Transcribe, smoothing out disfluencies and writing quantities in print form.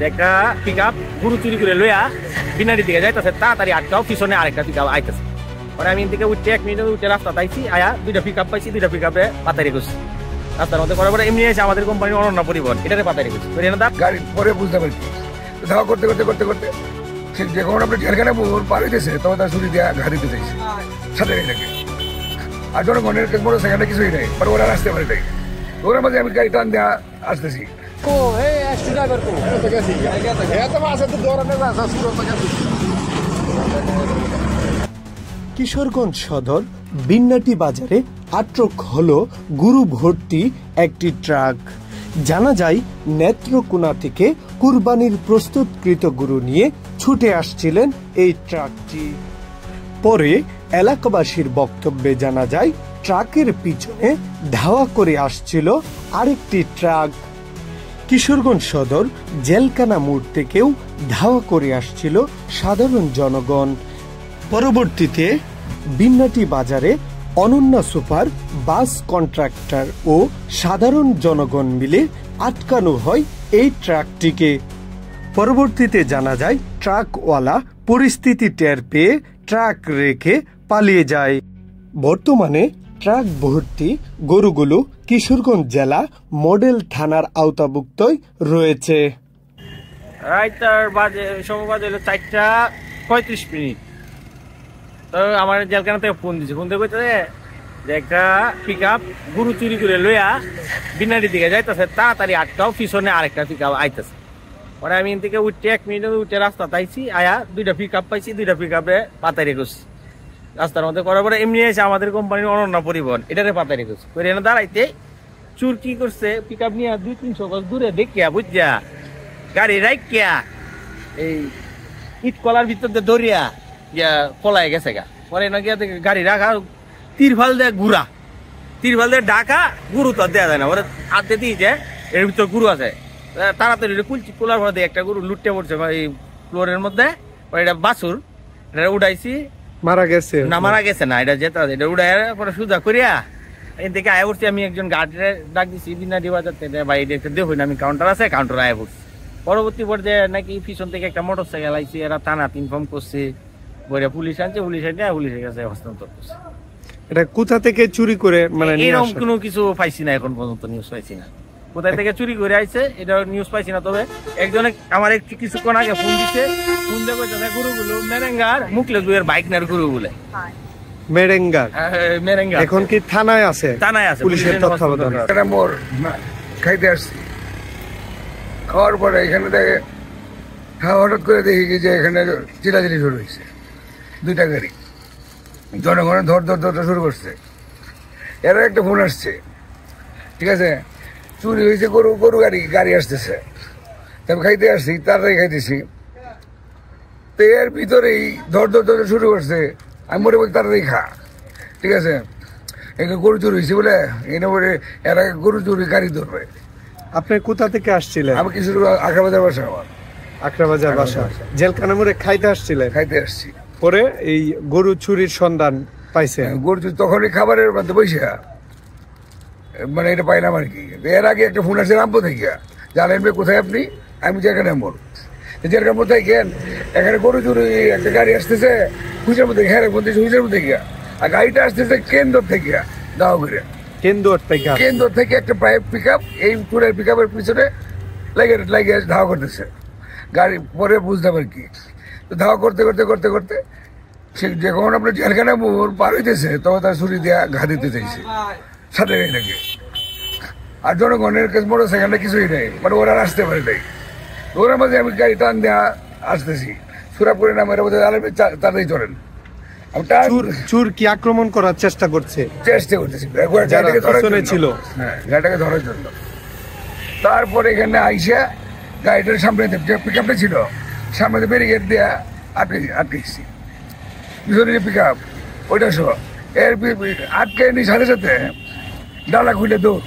একটা pick up গুরু চুরি করে লইয়া বিনারি দিকে যাইতেছে, তাড়াতাড়ি আটকাও, পিছনে আরেকটা পিক আপ আইতেছে। পরে আমি এদিকে উঠতে 1 মিনিট উঠে রাস্তা পাইছি, আয়া 2টা পিক আপ পাইছি, 2টা পিক আপে পাতাই রেখেছি রাস্তার মধ্যে। পরে এমনি এসে আমাদের কোম্পানির অনন্য পরিবহন এটাতে পাতাই রেখেছি। গাড়ি পরে বুঝতে পারছি ধাওয়া করতে করতে করতে করতে যখন আপনি ঝাড়খানা পার হইতেছে তখন তার ছুরি দিয়ে ঘা দিতে চাইছে সাথে এটাকে। আর জনগণের মোটর সাইকেলটা কিছুই নেই, পরে ওরা আসতে পারে নাই। ওরা মাঝে আমি গাড়ি টান দেওয়া আসতেছি। কিশোরগঞ্জ সদর বিন্নাটি বাজারে আটক হলো গরু ভর্তি একটি ট্রাক। জানা যায় নেত্রকোনা থেকে কুরবানির প্রস্তুতকৃত গরু নিয়ে ছুটে আসছিলেন এই ট্রাকটি। পরে এলাকাবাসীর বক্তব্যে জানা যায় ট্রাকের পিছনে ধাওয়া করে আসছিল আরেকটি ট্রাক। কিশোরগঞ্জ সদর জেলখানা মোড় থেকেও ধাওয়া করে আসছিল সাধারণ জনগণ। পরবর্তীতে বিন্নাটি বাজারে অনন্যা সুপার বাস কন্ট্রাক্টর ও সাধারণ জনগণ মিলে আটকানো হয় এই ট্রাকটিকে। পরবর্তীতে জানা যায় ট্রাকওয়ালা পরিস্থিতি টের পেয়ে ট্রাক রেখে পালিয়ে যায়। বর্তমানে ট্রাক ভর্তি গরুগুলো কিশোরগঞ্জ জেলা মডেল থানার আওতাভুক্তই রয়েছে। সময় বাজে 4টা 35। তো আমার জেলখানা থেকে ফোন দিচ্ছে, ফোন দিয়ে কইতে যে একটা পিক আপ গরু চুরি করে লইয়া বিনারি দিকে যাইতেছে, তাড়াতাড়ি আটকাও, পিছনে আরেকটা পিক আপ আইতেছে। পরে আমি এদিকে উঠতে 1 মিনিট উঠে রাস্তা পাইছি, আয়া 2টা পিক আপ পাইছি, 2টা পিক আপে পাতাই রেখেছি রাস্তার মধ্যে। করার পরে এমনি এসে আমাদের কোম্পানির অনন্য পরিবহন এটাতে পাতাই রেখেছি। এনে দাঁড়াইতে চুর কি করছে, পিক আপ নিয়ে 200-300 গজ দূরে দেখিয়া বুঝিয়া গাড়ি রাইকিয়া এই ইট কলার ভিতর দিয়ে দৌড়িয়া গিয়া পলাই গেছে গা। পরে না গিয়া গাড়ি রাখা তিরফাল দিয়ে ঘুরা, তিরফাল দিয়ে ঢাকা, গুরু তো দেওয়া যায় না। ওরা হাতে দিয়েছে এর ভিতর গুরু আছে, তাড়াতাড়ি কুলচি কুলার পরে একটা গরু লুটে পড়ছে এই ফ্লোরের মধ্যে। এটা বাছুর, এটা উঠাইছি, মারা গেছে না, এটা যেতে এটা উড়াই পরে সুজা করিয়া এর থেকে আয় পড়ছি। আমি একজন গার্ডে ডাক দিচ্ছি বিনাটি বাজার থেকে, ভাই এটা দেখুন আমি কাউন্টার আছে, কাউন্টার আয় পড়ছি। পরবর্তী পর্যায়ে নাকি পিছন থেকে একটা মোটর সাইকেল আইছে, এরা থানাতে ইনফর্ম করছে, পুলিশ আনছে, পুলিশের কাছে হস্তান্তর করছে। এটা কোথা থেকে চুরি করে মানে এরকম কোনো কিছু পাইছি না, এখন পর্যন্ত নিউজ পাইছি না কোথায় থেকে চুরি করে আইছে, এটা নিউজ পাইছি না। তবে একজনে আমার একটু কিছুক্ষণ আগে ফোন দিচ্ছে, ফোন দিয়ে কইছে গরুগুলো মেরেঙ্গার মুখলে দুয়ের বাইক নার গরু বলে মেরেঙ্গার। এখন কি থানায় আছে? থানায় আছে, পুলিশের তত্ত্বাবধানে। এটা মোর খাইতে আসছি, খাওয়ার পরে এখানে দেখে হঠাৎ করে দেখি যে এখানে চিলাচিলি শুরু হয়েছে, 2টা গাড়ি জনগণের ধর শুরু করছে। এরা একটা ফোন আসছে, ঠিক আছে, চুরি হয়েছে গরু গাড়ি আসতেছে, আমি খাইতে আসছি, তাড়াতাড়ি খাইতেছি। তো এর ভিতরেই ধর শুরু করছে, আমি মনে বলি তাড়াতাড়ি খা, ঠিক আছে, এখানে গরু চুরি হয়েছে বলে এনে বলে এরা গরু চুরি গাড়ি ধরবে। আপনি কোথা থেকে আসছিলেন? আমি কিছু আখড়াবাজার বাসা, আমার আখড়াবাজার বাসা, জেলখানা মোড়ে খাইতে আসছিলেন? খাইতে আসছি। পরে এই গরু চুরির সন্ধান পাইছে? গরু চুরি তখনই খাবারের মধ্যে বসে মানে এটা পাইলাম আর কি। এর আগে একটা ফোন আসছে রামপুর থেকে, জানেন কোথায় আপনি? আমি যেখানে মোড়, যেখানে কোথায় গেন, এখানে গরু চুরি একটা গাড়ি আসতেছে হুইসের মধ্যে, হ্যাঁ বলতেছে হুইসের মধ্যে গিয়া, আর গাড়িটা আসতেছে কেন্দ্র থেকে দাও করে, কেন্দ্র থেকে একটা প্রাইভেট পিক আপ, এই চুরের পিক আপের পিছনে লাগে ধাওয়া করতেছে গাড়ি। পরে বুঝলাম আর কি, ধাওয়া করতে করতে করতে করতে সে যখন আপনার জেলখানা মোড় পার হইতেছে তখন তার ছুরি দিয়ে ঘা দিতে চাইছে সাথে এটাকে। আর জনগণের মোটর সাইকেলটা কিছুই নেই, মানে ওরা আসতে পারে নাই। ওরা মাঝে আমি গাড়ি টান দেওয়া আসতেছি, সুরাপুরে নামে তাড়াতাড়ি চলেন। চোর কি আক্রমণ করার চেষ্টা করতেছি, ছিল হ্যাঁ গাড়িটাকে ধরার জন্য। তারপরে এখানে আইসা গাড়িটার সামনে পিক আপটা ছিল, সামনে ব্যারিকেড দিয়ে আটকেছি, পিছনে যে পিক আপ ওইটা সহ এর আটকে নি সাথে সাথে ডালা খুলে দৌড়